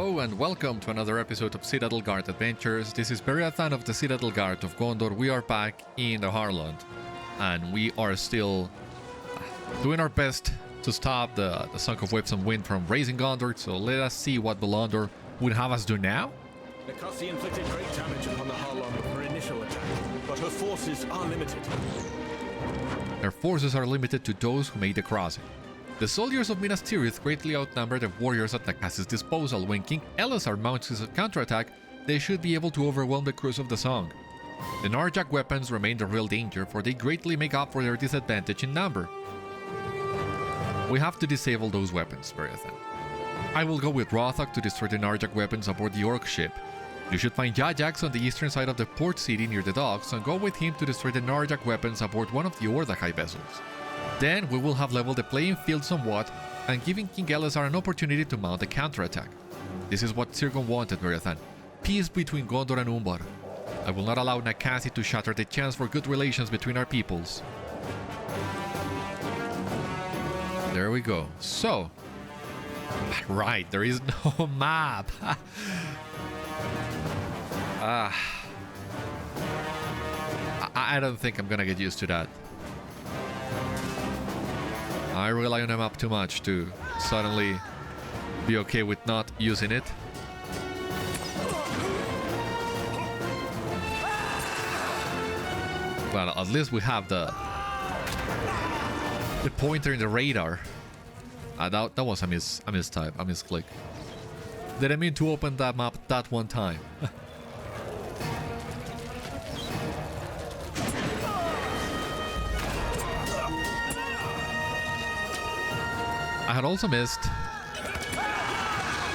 Hello and welcome to another episode of Citadel Guard Adventures. This is Beriathan of the Citadel Guard of Gondor. We are back in the Harlond and we are still doing our best to stop the Sunk of Whips and Wind from raising Gondor. So let us see what Belondor would have us do now. Nakási inflicted great damage upon the Harlond with her initial attack, but her forces are limited. Their forces are limited to those who made the crossing. The soldiers of Minas Tirith greatly outnumber the warriors at Nakási's disposal. When King Elessar mounts his counterattack, they should be able to overwhelm the crews of the song. The Narghâk weapons remain the real danger, for they greatly make up for their disadvantage in number. We have to disable those weapons, Beriathan. I will go with Rothog to destroy the Narghâk weapons aboard the Orc ship. You should find Jajax on the eastern side of the port city near the docks and go with him to destroy the Narghâk weapons aboard one of the Ordâkhai vessels. Then we will have leveled the playing field somewhat and giving King Elessar an opportunity to mount a counterattack. This is what Sirgon wanted, Beriathan. Peace between Gondor and Umbar. I will not allow Nakási to shatter the chance for good relations between our peoples. There we go. So, right, there is no map. I don't think I'm gonna get used to that. I rely on the map too much to suddenly be okay with not using it. Well, at least we have the pointer in the radar. That was a mistype, a misclick. Didn't mean to open that map that one time. I had also missed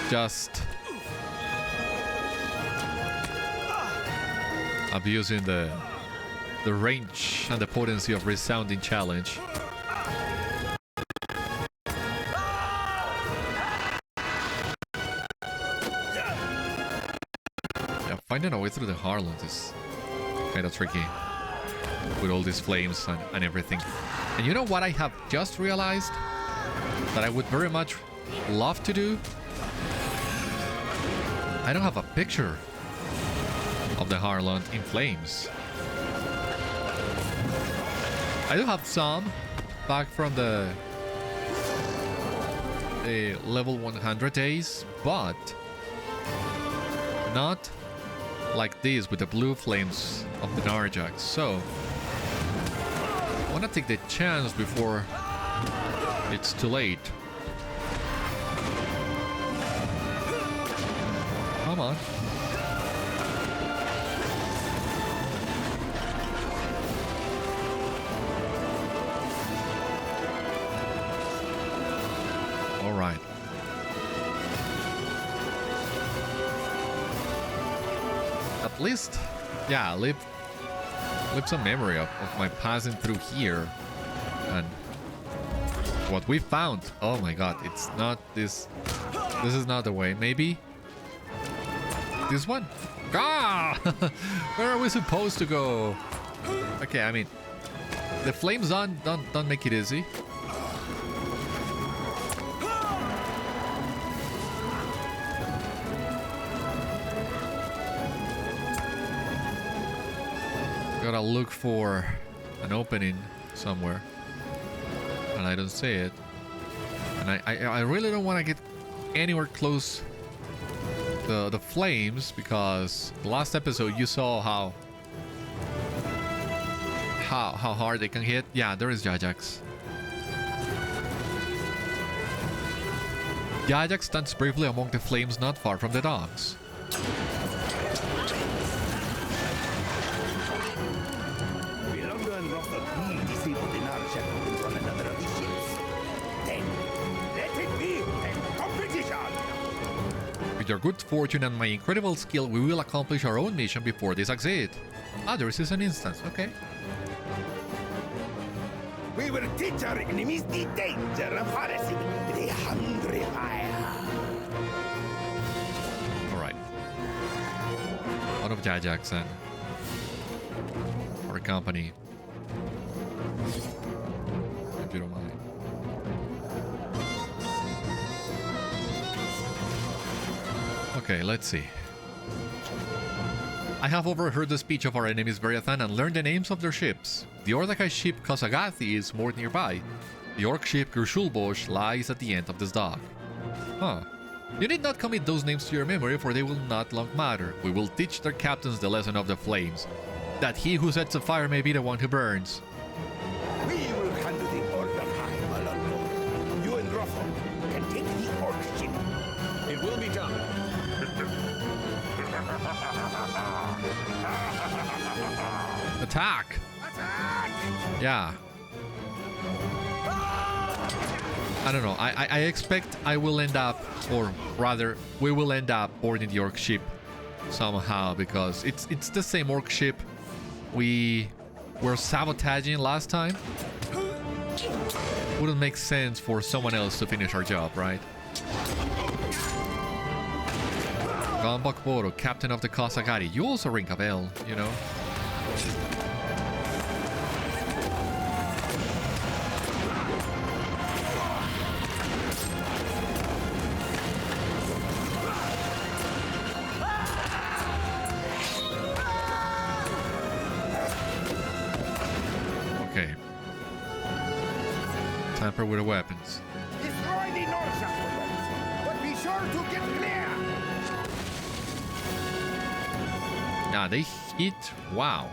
just abusing the range and the potency of resounding challenge. Yeah, finding a way through the Harlond is kind of tricky with all these flames and everything. And you know what I have just realized that I would very much love to do? I don't have a picture of the Harlond in flames. I do have some back from the level 100 days, but not like this with the blue flames of the Narghâk. So I want to take the chance before it's too late. Come on. All right. At least, yeah, leave some memory of my passing through here and what we found. Oh my god, it's not this. This is not the way. Maybe this one. Ah! Where are we supposed to go? Okay, I mean, the flames don't make it easy. Gotta look for an opening somewhere. And I don't see it. And I really don't want to get anywhere close the flames, because the last episode you saw how hard they can hit. Yeah, there is Jajax. Jajax stands bravely among the flames not far from the docks. Belondor and Rothog disabled the Narghâk from another of his ships. Then let it be a competition! With your good fortune and my incredible skill, we will accomplish our own mission before they succeed. Others is an instance, okay? We will teach our enemies the danger of harassing the hungry fire. Alright. Out of Jajax and our company. If you don't mind. Okay, let's see. I have overheard the speech of our enemies Beriathan and learned the names of their ships. The Ordâkhai ship Kosagathi is moored nearby. The Orc ship Grishúlvosh lies at the end of this dock. Huh. You need not commit those names to your memory, for they will not long matter. We will teach their captains the lesson of the flames, that he who sets a fire may be the one who burns. We will handle the Ordâkhai, Belondor. You and Rothog can take the Orc ship. It will be done. Attack! Attack! Yeah. I don't know. I expect I will end up, or rather, we will end up boarding the Orc ship somehow, because it's the same Orc ship we were sabotaging last time. Wouldn't make sense for someone else to finish our job, right? Gambak, captain of the Kosagathi. You also ring a bell, you know? Okay. Tamper with the weapons. Destroy the Narghâk, but be sure to get clear. Yeah, they hit. Wow.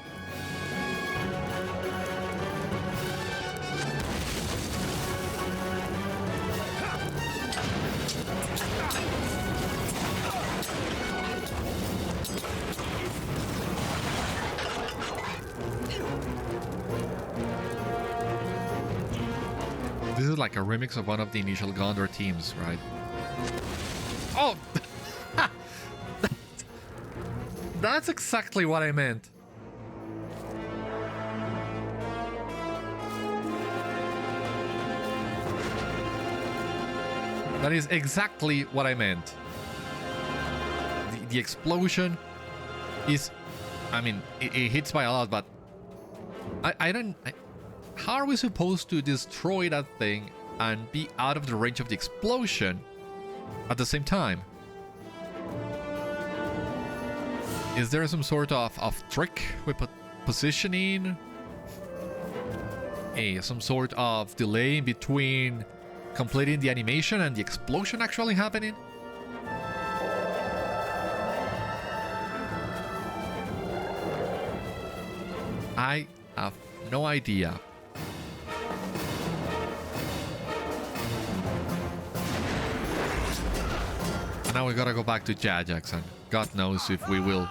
This is like a remix of one of the initial Gondor teams, right? Oh! That's exactly what I meant. That is exactly what I meant. The explosion is... I mean, it hits by a lot, but... I don't... how are we supposed to destroy that thing and be out of the range of the explosion at the same time? Is there some sort of trick with positioning? Some sort of delay in between completing the animation and the explosion actually happening? I have no idea. And now we gotta go back to Jajax, and God knows if we will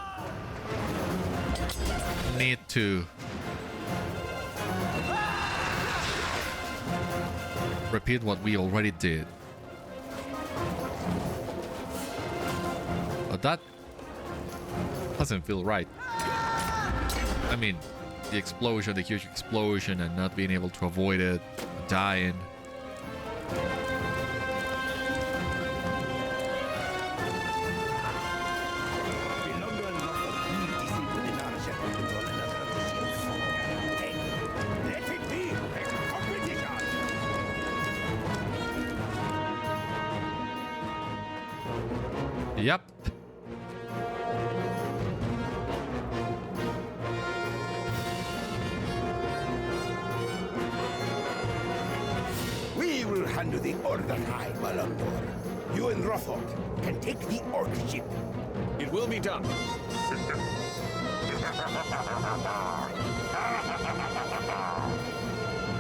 need to repeat what we already did. But that doesn't feel right. I mean, the explosion, the huge explosion, and not being able to avoid it, dying. Belondor and Rothog need disable the Narghâk and control another of the ships. Then, let it be a competition. Yep. We will handle the Ordâkhai, Belondor. You and Rothog can take the Orc ship. It will be done.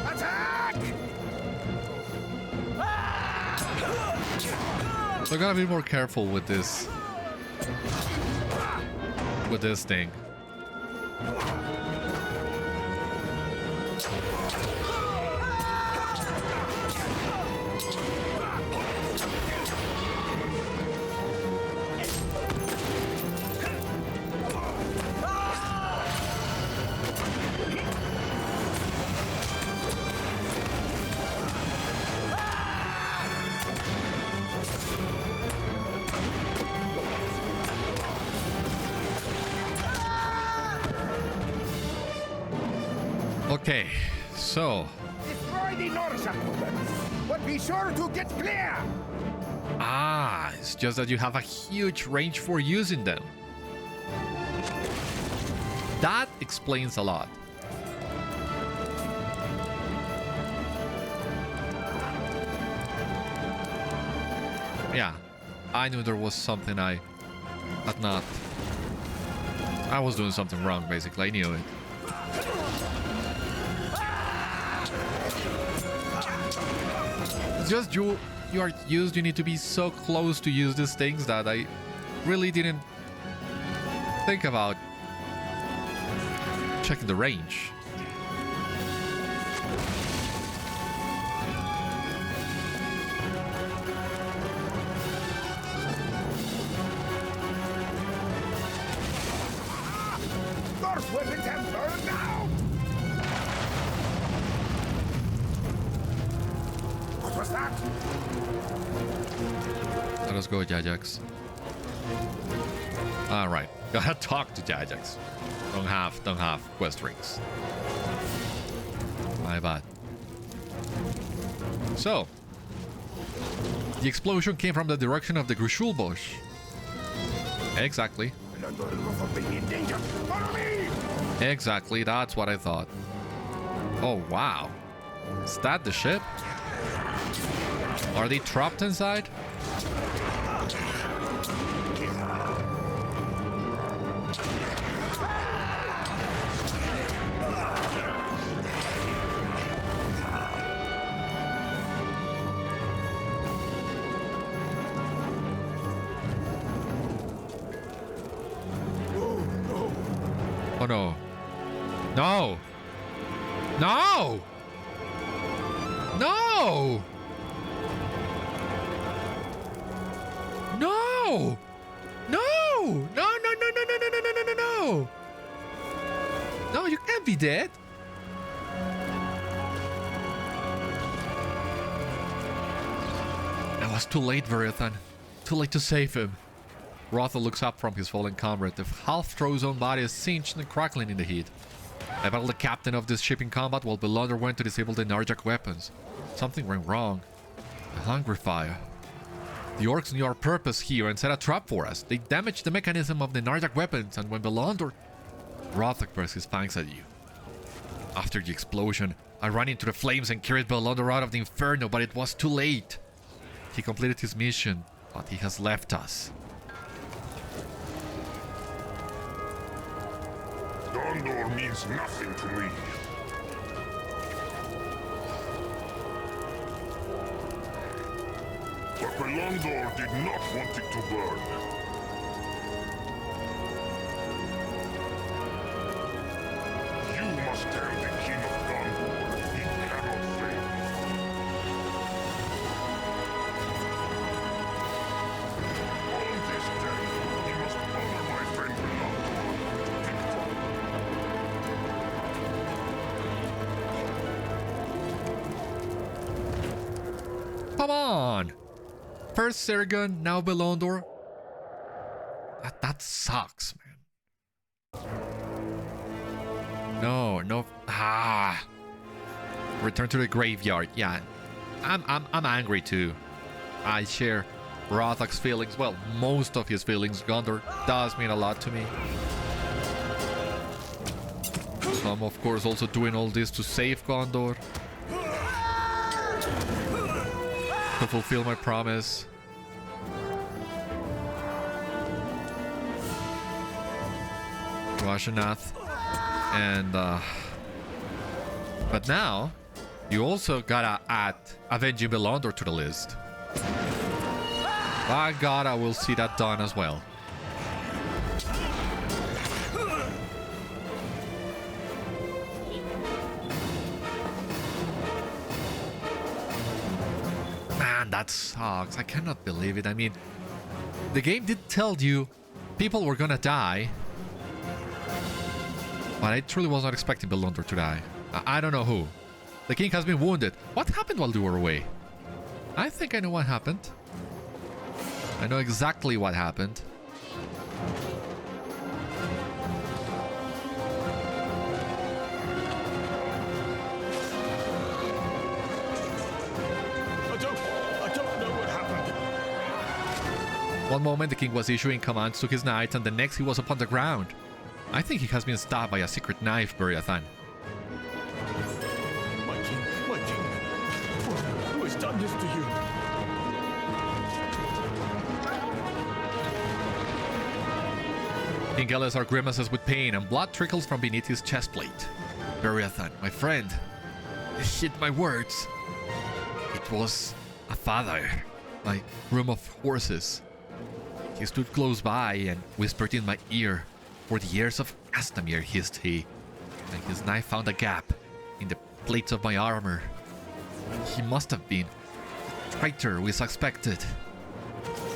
Attack! So I gotta be more careful with this. With this thing. Okay, so Destroy the Narghâk, but be sure to get clear. Ah, it's just that you have a huge range for using them. That explains a lot. Yeah, I knew there was something I had not. I was doing something wrong, basically. I knew it. It's just you are used. You need to be so close to use these things that I really didn't think about checking the range. Those weapons have burned now! What was that? Let us go, Jajax. Alright, gotta talk to Jajax. Don't have quest rings. My bad. So, the explosion came from the direction of the Grishúlvosh. Exactly. Belondor and Rothog may be in danger. Follow me! Exactly, that's what I thought. Oh, wow. Is that the ship? Are they trapped inside? Oh no. No! No! No! No! No! No, no, no, no, no, no, no, no, no, no, no! No, you can't be dead! It was too late, Beriathan. Too late to save him. Rothog looks up from his fallen comrade. The half-thrown own body is singed and crackling in the heat. I battled the captain of this ship in combat while Belondor went to disable the Narghâk weapons. Something went wrong. A hungry fire. The Orcs knew our purpose here and set a trap for us. They damaged the mechanism of the Narghâk weapons, and when Belondor... Rothog burst his fangs at you. After the explosion, I ran into the flames and carried Belondor out of the inferno, but it was too late. He completed his mission, but he has left us. Gondor means nothing to me. But Belondor did not want it to burn. You must tell the King of Gondor he cannot fail. On this day, he must honor my friend Belondor. Come on! First Sergon, now Belondor. That sucks, man. No. Return to the graveyard. Yeah, I'm angry too. I share Rothog's feelings. Well, most of his feelings. Gondor does mean a lot to me. So I'm of course also doing all this to save Gondor. To fulfill my promise. To Ashanath. And but now you also gotta add avenging Belondor to the list. By God, I will see that done as well. Man, that sucks. I cannot believe it. I mean, the game did tell you people were gonna die. But I truly was not expecting Belondor to die. I don't know who. The king has been wounded. What happened while you were away? I think I know what happened. I know exactly what happened. I don't know what happened. One moment the king was issuing commands to his knights, and the next he was upon the ground. I think he has been stabbed by a secret knife, Beriathan. My king, who has done this to you? King Elessar grimaces with pain, and blood trickles from beneath his chest plate. Beriathan, my friend, heed my words. It was Aphadaer, my groom of horses. He stood close by and whispered in my ear, "For the heirs of Castamere," hissed he, and his knife found a gap in the plates of my armor. He must have been the traitor we suspected.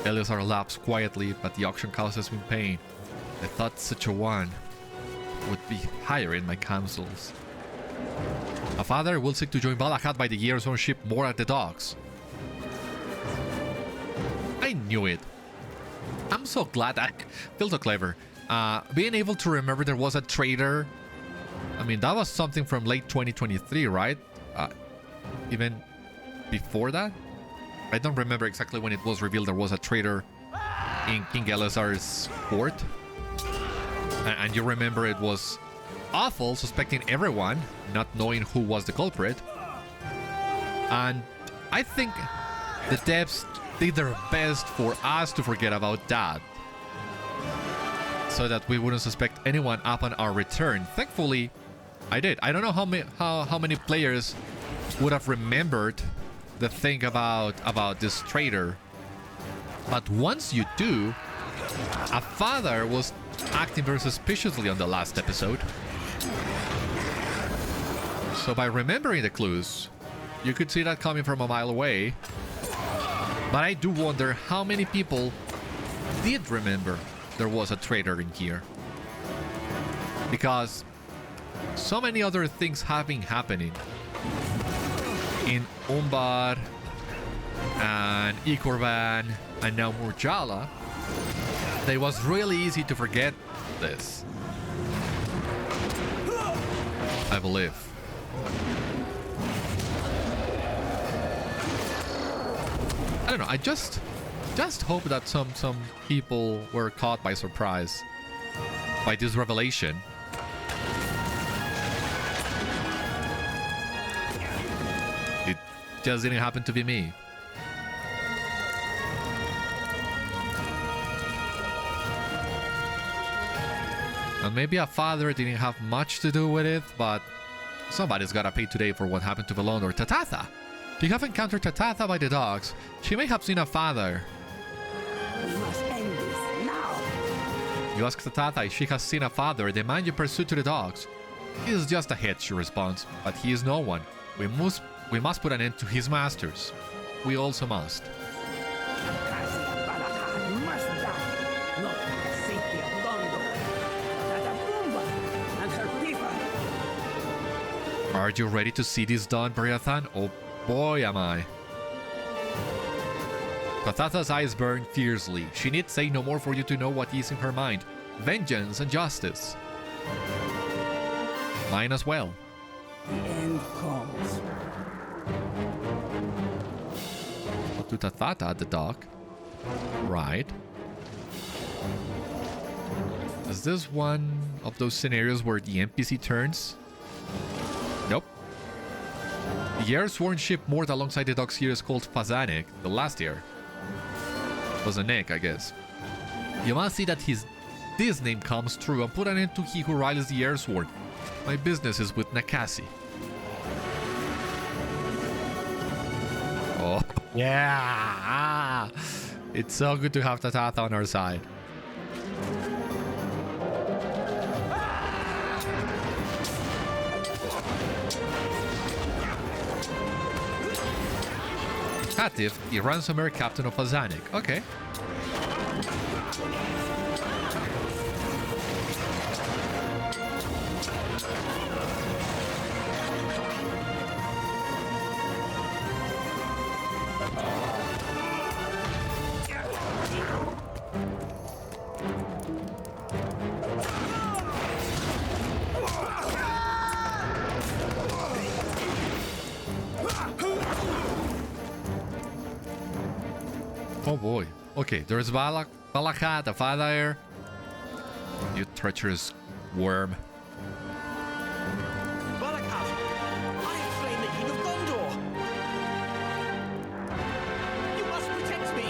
Elessar laughs quietly, but the auction causes me pain. I thought such a one would be higher in my councils. Aphadaer will seek to join Balakhâd by the year's own ship more at the docks. I knew it. I'm so glad I feel so clever. Being able to remember there was a traitor. I mean, that was something from late 2023, right? Even before that? I don't remember exactly when it was revealed there was a traitor in King Elessar's court. And you remember it was awful, suspecting everyone, not knowing who was the culprit. And I think the devs did their best for us to forget about that, so that we wouldn't suspect anyone upon our return. Thankfully, I did. I don't know how many players would have remembered the thing about this traitor, but once you do, Aphadaer was acting very suspiciously on the last episode. So by remembering the clues, you could see that coming from a mile away. But I do wonder how many people did remember there was a traitor in here. Because so many other things have been happening in Umbar and Ikorvan and now Murjala. It was really easy to forget this, I believe. I don't know, I just hope that some people were caught by surprise by this revelation. It just didn't happen to be me. And maybe Aphadaer didn't have much to do with it, but somebody's gotta pay today for what happened to Belondor. Tatháta! You have encountered Tatháta by the docks. She may have seen Aphadaer. We must end this now. You ask Tatháta if she has seen Aphadaer, the man you pursued to the docks. He is just a head, she responds, but he is no one. We must put an end to his masters. We also must. Nakási and Balakhâd must die. Not for the safety of Gondor, but of Umbar and her people. Are you ready to see this done, Beriathan? Oh boy, am I. Tatháta's eyes burn fiercely. She need say no more for you to know what is in her mind. Vengeance and justice. Mine as well. The end comes. To Tatháta at the dock. Right. Is this one of those scenarios where the NPC turns? Nope. The heir-sworn ship moored alongside the docks here is called Phazanêg, the Last Heir. Phazanêg, I guess. You must see that this name comes true and put an end to he who riles the heir-sworn. My business is with Nakási. Oh, yeah! It's so good to have Tatháta on our side. Catif, the ransomware captain of Phazanêg. Okay. Oh boy. Okay, there's Balakhâd Balakhâd, Aphadaer. You treacherous worm. Balakhâd! I have slain the King of Gondor! You must protect me!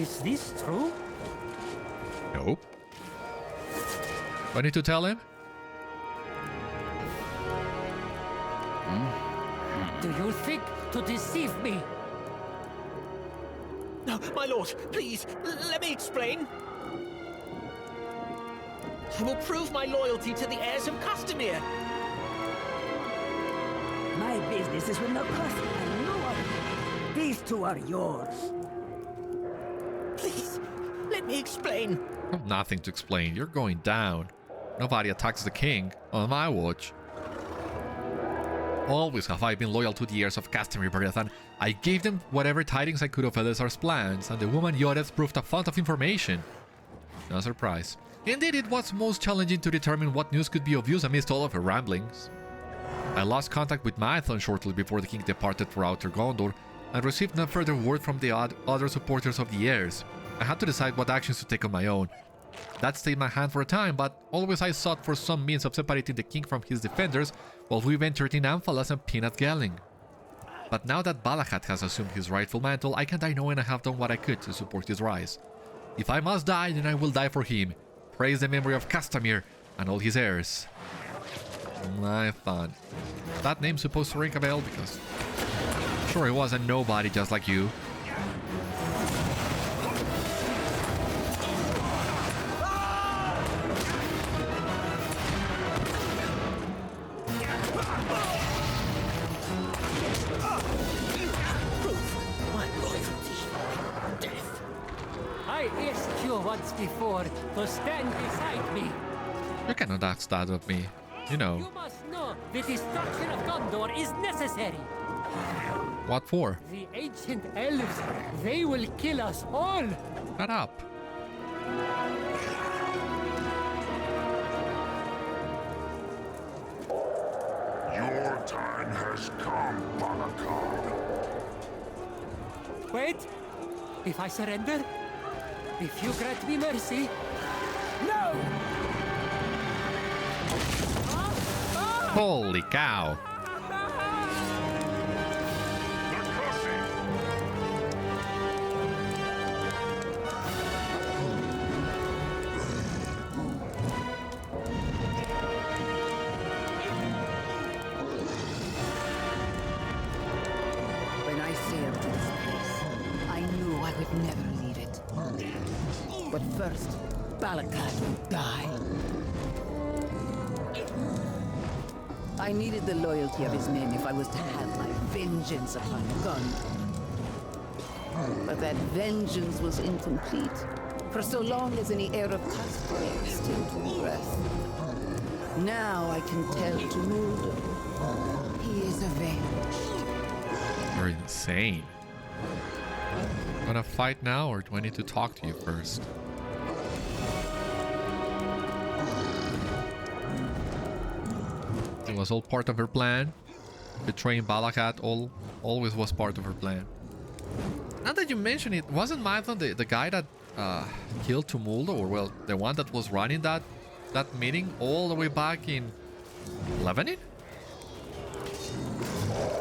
Is this true? Nope. Do I need to tell him? Do you think to deceive me? No, my lord, please, let me explain. I will prove my loyalty to the heirs of Castamere. My business is with Nakási and no other. These two are yours. Please, let me explain. I have nothing to explain. You're going down. Nobody attacks the king on my watch. Always have I been loyal to the heirs of Castamere, Beriathan. I gave them whatever tidings I could of Elessar's plans, and the woman Yoreth proved a font of information. No surprise. Indeed, it was most challenging to determine what news could be of use amidst all of her ramblings. I lost contact with Maithon shortly before the king departed for Outer Gondor, and received no further word from the other supporters of the heirs. I had to decide what actions to take on my own. That stayed my hand for a time, but always I sought for some means of separating the king from his defenders while we ventured in Amphalas and Peanut Gelling. But now that Balakhâd has assumed his rightful mantle, I can die knowing I have done what I could to support his rise. If I must die, then I will die for him. Praise the memory of Castamere and all his heirs. Maithon. That name's supposed to ring a bell because... Sure, he was a nobody just like you. Once before to stand beside me. You cannot ask that of me. You know. You must know the destruction of Gondor is necessary. What for? The ancient elves, they will kill us all. Shut up. Your time has come, Balakhâd. Wait. If I surrender? If you grant me mercy... No! Holy cow. Nakási! When I sailed to this place, I knew I would never leave it. But first, Balakhâd would die. I needed the loyalty of his men if I was to have my vengeance upon Gondor. But that vengeance was incomplete, for so long as any heir of Castamere still drew breath. Now I can tell Tumúldo he is avenged. You're insane. Gonna fight now, or do I need to talk to you first? It was all part of her plan. Betraying Balakhâd always was part of her plan. Now that you mention it, wasn't Maithon the guy that killed Tumúldo, or well, the one that was running that meeting all the way back in Lebanon?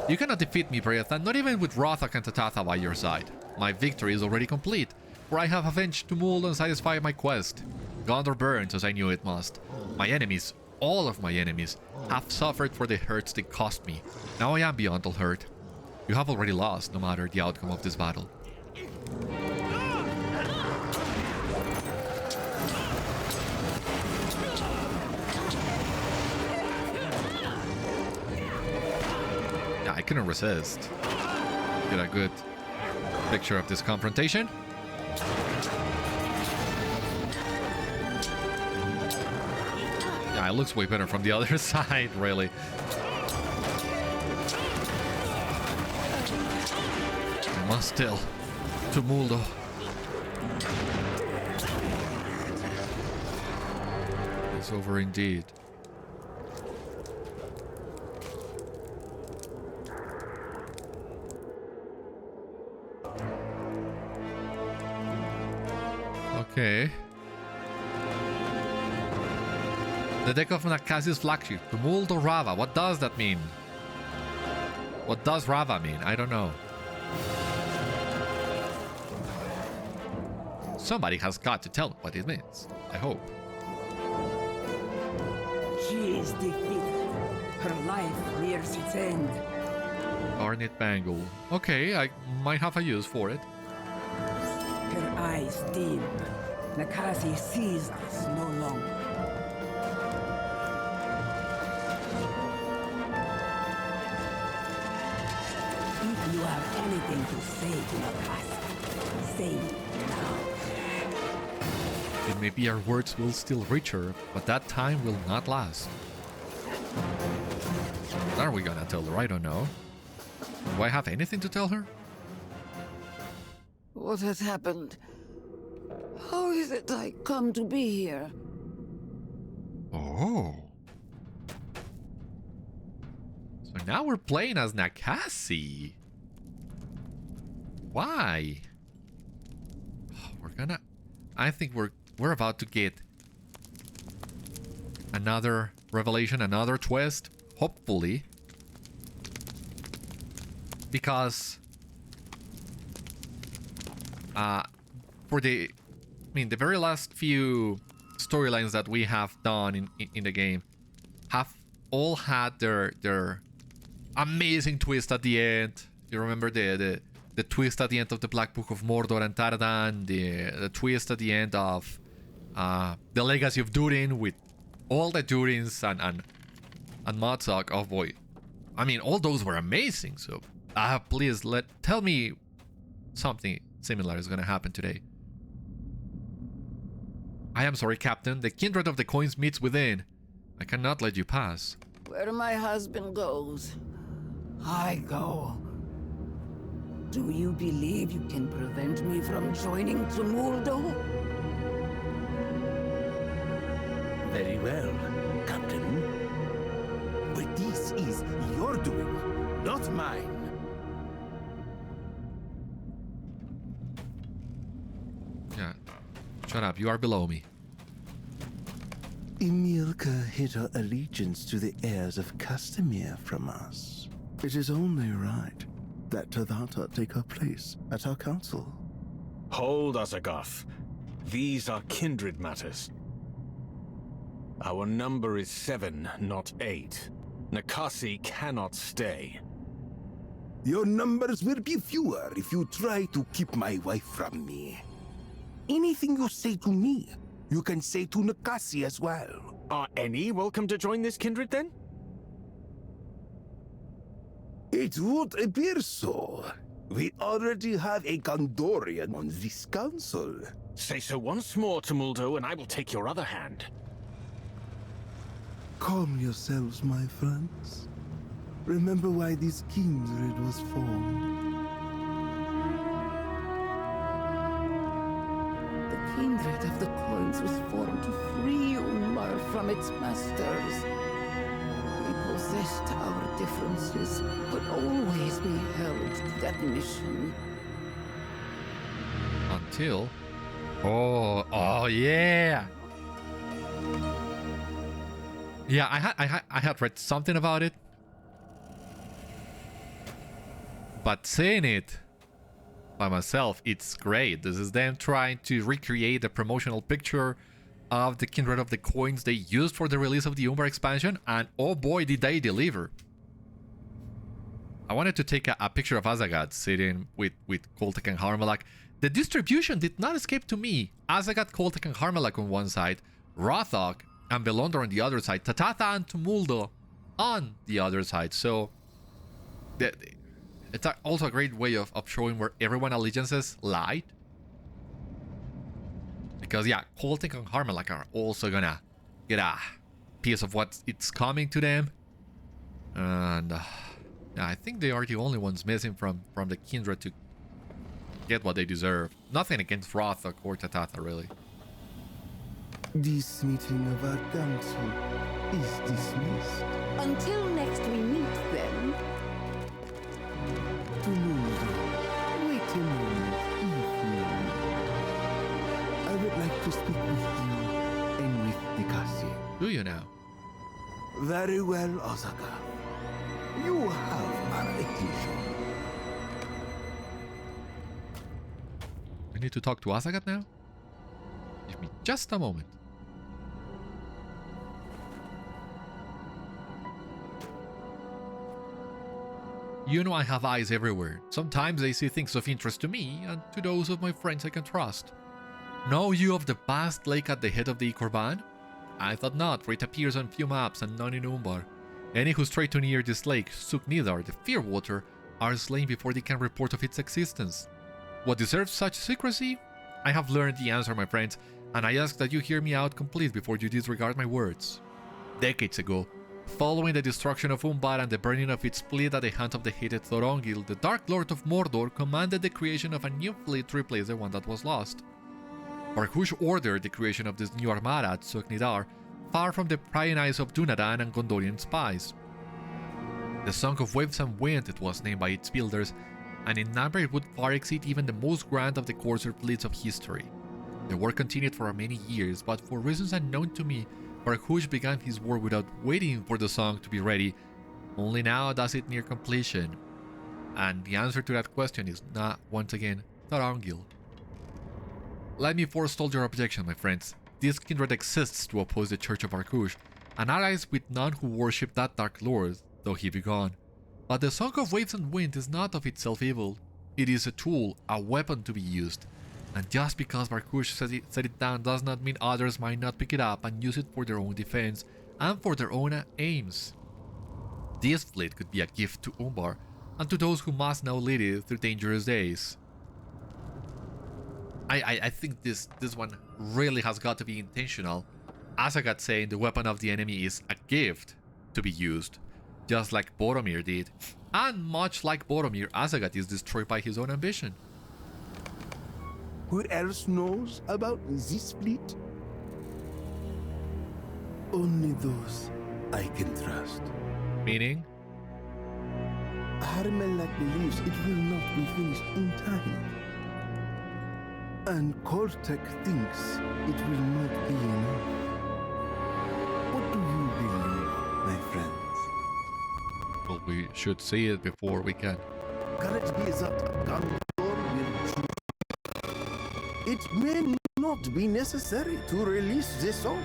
You cannot defeat me, Beriathan, not even with Rothog and Tatháta by your side. My victory is already complete, for I have avenged Tumúldo and satisfied my quest. Gondor burns as I knew it must. My enemies, all of my enemies, have suffered for the hurts they cost me. Now I am beyond all hurt. You have already lost, no matter the outcome of this battle. Yeah, I couldn't resist. Get a good picture of this confrontation. Yeah, it looks way better from the other side, really. I must still. Tumúldo. It's over indeed. Okay. The deck of Nakási's flagship, Tumúldo Rava. What does that mean? What does Rava mean? I don't know. Somebody has got to tell me what it means. I hope. She is defeated. Her life nears its end. Garnet Bangle. Okay, I might have a use for it. Her eyes dim. Nakási sees us no longer. If you have anything to say to Nakási, say it now. It may be our words will still reach her, but that time will not last. What are we gonna tell her? I don't know. Do I have anything to tell her? What has happened? How is it I come to be here? Oh. So now we're playing as Nakási. Why? We're gonna... I think we're about to get another revelation, another twist, hopefully. Because for the the very last few storylines that we have done in the game have all had their amazing twist at the end. You remember the twist at the end of the Black Book of Mordor and Taradan, the twist at the end of the Legacy of Durin with all the Durins and Modzog. Oh boy, I mean, all those were amazing. So please tell me something similar is gonna happen today. I am sorry, Captain. The Kindred of the Coins meets within. I cannot let you pass. Where my husband goes, I go. Do you believe you can prevent me from joining Tumúldo? Very well, Captain. But this is your doing, not mine. Yeah. Shut up. You are below me. Emilka hid her allegiance to the heirs of Castamere from us. It is only right that Tatháta take her place at our council. Hold, Osaggoth. These are kindred matters. Our number is 7, not 8. Nakási cannot stay. Your numbers will be fewer if you try to keep my wife from me. Anything you say to me, you can say to Nakási as well. Are any welcome to join this kindred then? It would appear so. We already have a Gondorian on this council. Say so once more, Tumúldo, and I will take your other hand. Calm yourselves, my friends. Remember why this kindred was formed. The Kindred of the Coins was formed to free Umbar from its masters. We possessed our differences, but always we held to that mission. Until... Oh yeah! Yeah, I had read something about it. But seeing it by myself, it's great. This is them trying to recreate the promotional picture of the Kindred of the Coins they used for the release of the Umbar expansion, and oh boy did they deliver. I wanted to take a picture of Azagat sitting with Koltek and Harmelak. The distribution did not escape to me. Azagat, Koltek and Harmelak on one side, Rothog and Belondor on the other side, Tatháta and Tumúldo on the other side. So it's also a great way of showing where everyone's allegiances lie. Because yeah, Koltek and Harmelak are also gonna get a piece of what it's coming to them. And yeah, I think they are the only ones missing from the Kindred to get what they deserve. Nothing against Rothog or Tatháta, really. This meeting of our council is dismissed. Until next we meet, then. Tumúldo, wait a moment, evening. I would like you now. Very well, Osaka. You have our attention. We need to talk to Asagat now? Give me just a moment. You know I have eyes everywhere. Sometimes they see things of interest to me and to those of my friends I can trust. Know you of the vast lake at the head of the Ikorban? I thought not, for it appears on few maps and none in Umbar. Any who stray too near this lake, Suknidar, the Fearwater, are slain before they can report of its existence. What deserves such secrecy? I have learned the answer, my friends, and I ask that you hear me out complete before you disregard my words. Decades ago, following the destruction of Umbar and the burning of its fleet at the hand of the hated Thorongil, the Dark Lord of Mordor commanded the creation of a new fleet to replace the one that was lost. Barkush ordered the creation of this new armada at Suknidar, far from the prying eyes of Dunadan and Gondorian spies. The Song of Waves and Wind it was named by its builders, and in number it would far exceed even the most grand of the courser fleets of history. The war continued for many years, but for reasons unknown to me, Barkush began his war without waiting for the song to be ready. Only now does it near completion. And the answer to that question is not, once again, Thorongil. Let me forestall your objection, my friends. This kindred exists to oppose the Church of Barkush, and allies with none who worship that Dark Lord, though he be gone. But the Song of Waves and Wind is not of itself evil. It is a tool, a weapon to be used. And just because Barkush set it down does not mean others might not pick it up and use it for their own defense and for their own aims. This fleet could be a gift to Umbar and to those who must now lead it through dangerous days. I think this one really has got to be intentional. Asagat saying the weapon of the enemy is a gift to be used, just like Boromir did. And much like Boromir, Asagat is destroyed by his own ambition. Who else knows about this fleet? Only those I can trust. Meaning? Harmelak believes it will not be finished in time. And Kortek thinks it will not be enough. What do you believe, my friends? Well, we should see it before we can. Can it be that Gondor will choose? It may not be necessary to release the song.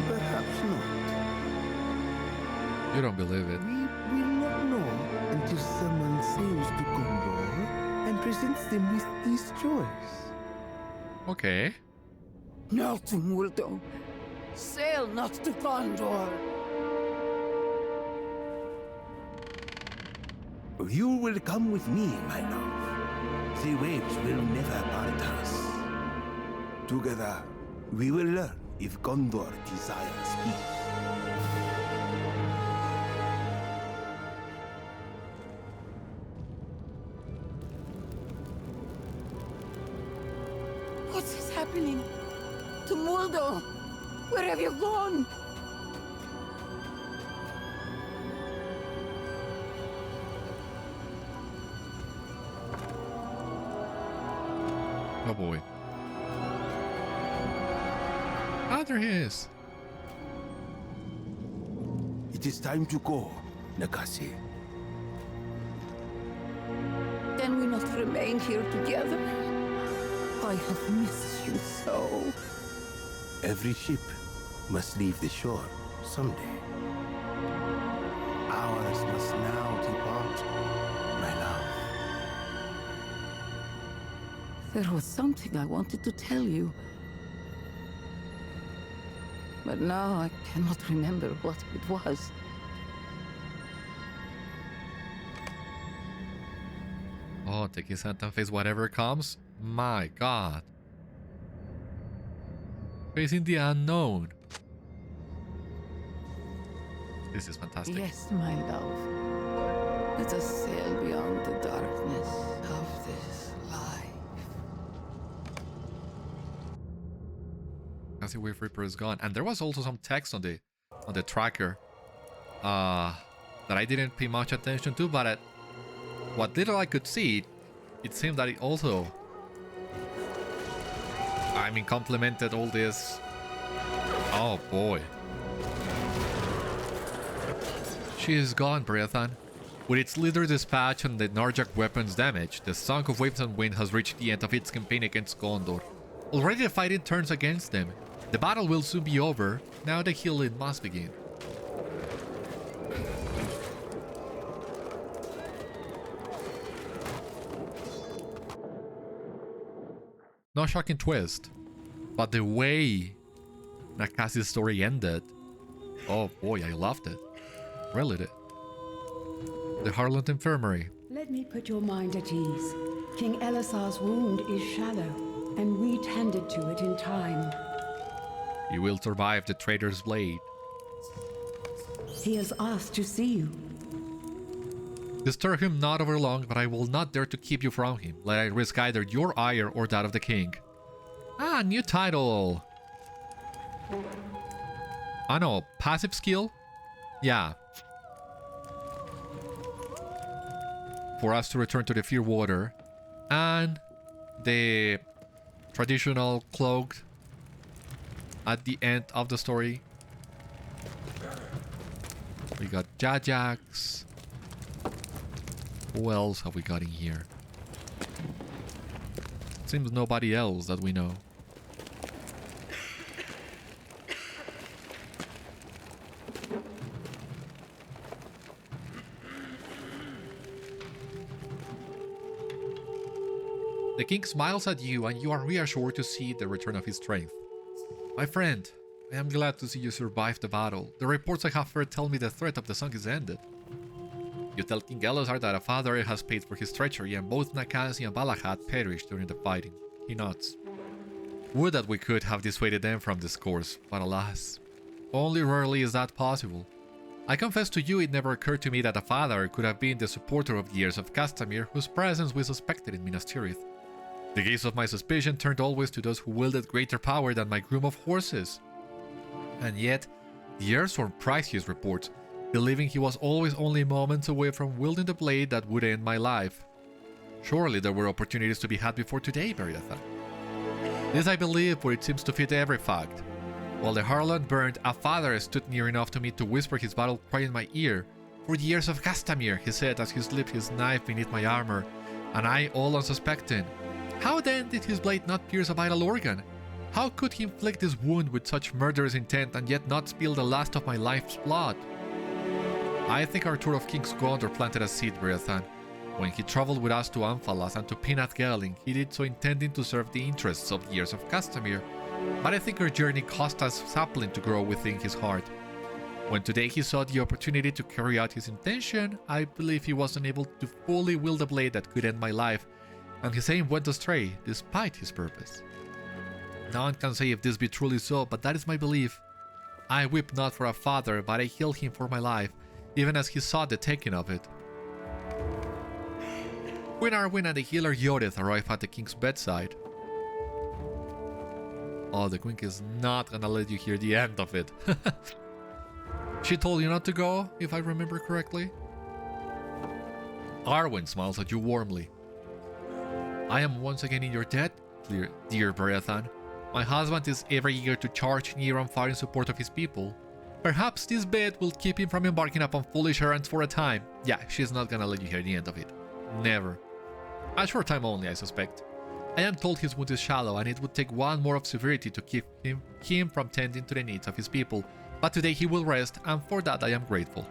Perhaps not. You don't believe it. We will not know until someone sails to Gondor and presents them with this choice. Okay. No, Tumúldo. Sail not to Gondor. You will come with me, my love. The waves will never part us. Together, we will learn if Gondor desires peace. What is happening? Tumúldo, where have you gone? Oh boy. Ah, there he is. It is time to go, Nakási. Can we not remain here together? I have missed you so. Every ship must leave the shore someday. Ours must now depart, my love. There was something I wanted to tell you. But now I cannot remember what it was. Oh, take his hand and face whatever comes? My god. Facing the unknown. This is fantastic. Yes, my love. Let us sail beyond the darkness of this life. Nakási Wave Reaper is gone. And there was also some text on the tracker that I didn't pay much attention to, but what little I could see, it seemed that it also I mean, complemented all this. Oh boy. She is gone, Beriathan. With its leader dispatch and the Narghâk weapons damage, the Song of Waves and Wind has reached the end of its campaign against Gondor. Already the fighting turns against them. The battle will soon be over. Now the healing must begin. No shocking twist, but the way Nakási's story ended, oh boy, I loved it. Really did. The Harlond infirmary. Let me put your mind at ease. King Elessar's wound is shallow, and we tended to it in time. You will survive the traitor's blade. He has asked to see you. Disturb him not over long, but I will not dare to keep you from him, let I risk either your ire or that of the king. Ah, new title. I know, passive skill? Yeah. For us to return to the Fear Water. And the traditional cloak at the end of the story. We got Jajax. Who else have we got in here? Seems nobody else that we know. The king smiles at you and you are reassured to see the return of his strength. My friend, I am glad to see you survive the battle. The reports I have heard tell me the threat of the Song is ended. You tell King Elessar that Aphadaer has paid for his treachery and both Nakási and Balakhâd perished during the fighting. He nods. Would that we could have dissuaded them from this course, but alas, only rarely is that possible. I confess to you it never occurred to me that Aphadaer could have been the supporter of the heirs of Castamere whose presence we suspected in Minas Tirith. The gaze of my suspicion turned always to those who wielded greater power than my groom of horses. And yet, the Airsworn prized his reports, believing he was always only moments away from wielding the blade that would end my life. Surely there were opportunities to be had before today, Beriathan. This I believe, for it seems to fit every fact. While the Harlond burned, Aphadaer stood near enough to me to whisper his battle cry in my ear. For the heirs of Castamere, he said as he slipped his knife beneath my armor, and I all unsuspecting. How then did his blade not pierce a vital organ? How could he inflict this wound with such murderous intent and yet not spill the last of my life's blood? I think our tour of King's Gondor planted a seed, Beriathan. When he traveled with us to Amphalas and to Peanut Gelling, he did so intending to serve the interests of the heirs of Castamere, but I think our journey caused us sapling to grow within his heart. When today he saw the opportunity to carry out his intention, I believe he was unable to fully wield a blade that could end my life, and his aim went astray, despite his purpose. No one can say if this be truly so, but that is my belief. I weep not for a father, but I heal him for my life, even as he sought the taking of it. Queen Arwen and the healer Ioreth arrive at the king's bedside. Oh, the queen is not gonna let you hear the end of it. She told you not to go, if I remember correctly. Arwen smiles at you warmly. I am once again in your debt, dear Beriathan. My husband is ever eager to charge near and far in support of his people. Perhaps this bed will keep him from embarking upon foolish errands for a time. Yeah, she's not gonna let you hear the end of it. Never. A short time only, I suspect. I am told his wound is shallow, and it would take one more of severity to keep him from tending to the needs of his people. But today he will rest, and for that I am grateful.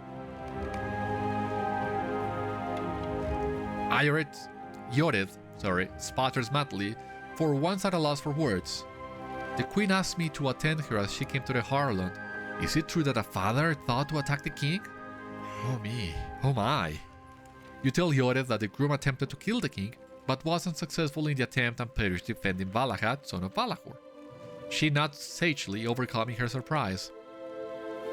Ioreth, sputters madly, for once at a loss for words. The queen asked me to attend her as she came to the Harlond. Is it true that Aphadaer thought to attack the king? Oh me, oh my. You tell Ioreth that the groom attempted to kill the king, but wasn't successful in the attempt and perished defending Balakhâd, son of Balakhor. She nods sagely, overcoming her surprise.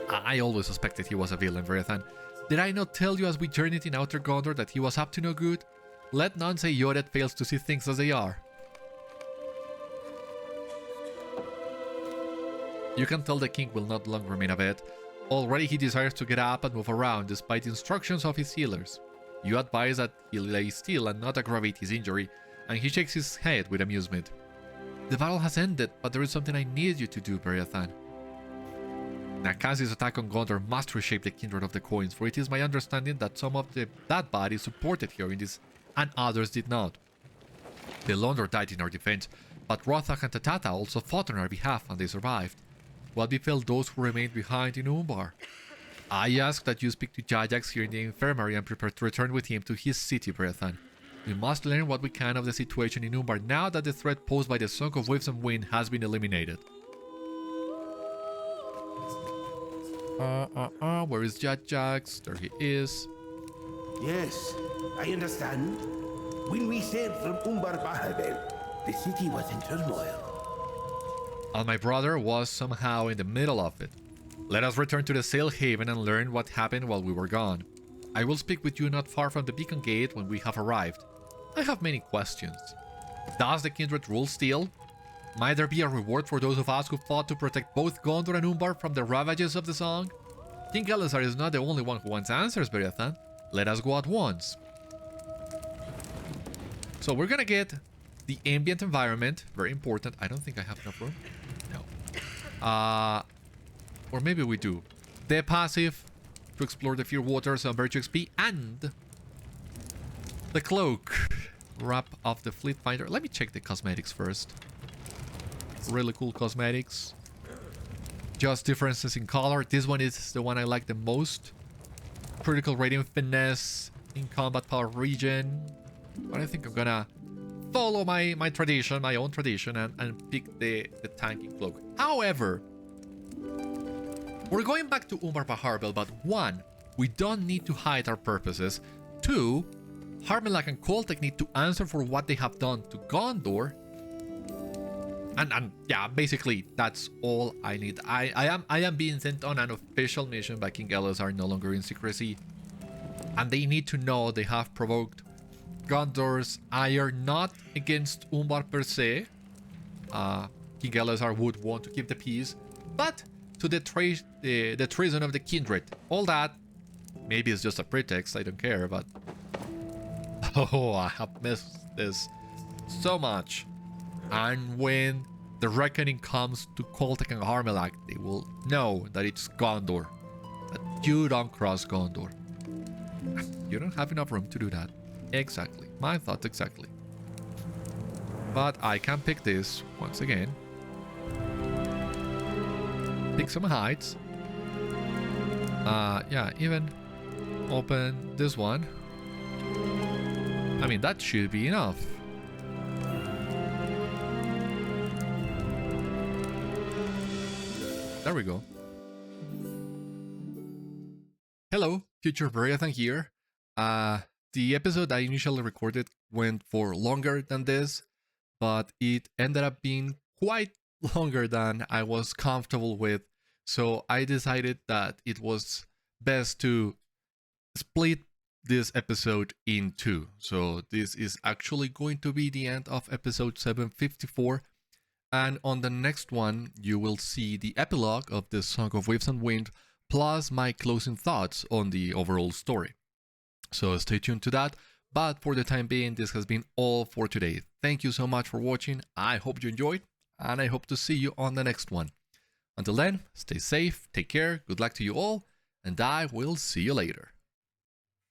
I always suspected he was a villain, Beriathan. Did I not tell you as we journeyed in Outer Gondor that he was up to no good? Let none say Ioreth fails to see things as they are. You can tell the king will not long remain abed. Already he desires to get up and move around despite the instructions of his healers. You advise that he lay still and not aggravate his injury, and he shakes his head with amusement. The battle has ended, but there is something I need you to do, Beriathan. Nakási's attack on Gondor must reshape the Kindred of the Coins, for it is my understanding that some of that body supported her in this, and others did not. Belondor died in our defense, but Rothog and Tatháta also fought on our behalf, and they survived. What befell those who remained behind in Umbar? I ask that you speak to Jajax here in the infirmary and prepare to return with him to his city, Beriathan. We must learn what we can of the situation in Umbar now that the threat posed by the Song of Waves and Wind has been eliminated. Where is Jajax? There he is. Yes, I understand. When we sailed from Umbar the city was in turmoil. And my brother was somehow in the middle of it. Let us return to the Sail Haven and learn what happened while we were gone. I will speak with you not far from the Beacon Gate when we have arrived. I have many questions. Does the Kindred rule still? Might there be a reward for those of us who fought to protect both Gondor and Umbar from the ravages of the song? King Elessar is not the only one who wants answers, Beriathan. Let us go at once. So we're gonna get the ambient environment, very important. I don't think I have enough room. No. Or maybe we do. The passive to explore the Fear Waters on Virtue XP, and the cloak. Wrap of the Fleet Finder. Let me check the cosmetics first. Really cool cosmetics. Just differences in color. This one is the one I like the most. Critical rating, finesse, in combat power region. But I think I'm gonna follow my tradition, my own tradition, and pick the tanking cloak. However, we're going back to Umbar Baharbel, but 1, we don't need to hide our purposes. 2, Harmelach and Koltek need to answer for what they have done to Gondor. And yeah, basically that's all I need. I am being sent on an official mission by King Elessar, no longer in secrecy. And they need to know they have provoked Gondor's ire, not against Umbar per se. King Elessar would want to keep the peace, but to the treason of the Kindred. All that, maybe it's just a pretext, I don't care, but... Oh, I have missed this so much. And when the reckoning comes to Koltek and Harmelach, they will know that it's Gondor. That you don't cross Gondor. You don't have enough room to do that. Exactly. My thoughts exactly. But I can pick this once again. Pick some heights. Yeah, even open this one. I mean, that should be enough. There we go. Hello, future Beriathan here. The episode I initially recorded went for longer than this, but it ended up being quite longer than I was comfortable with. So I decided that it was best to split this episode in 2. So this is actually going to be the end of episode 754. And on the next one, you will see the epilogue of the Song of Waves and Wind, plus my closing thoughts on the overall story. So stay tuned to that. But for the time being, this has been all for today. Thank you so much for watching. I hope you enjoyed, and I hope to see you on the next one. Until then, stay safe, take care, good luck to you all, and I will see you later.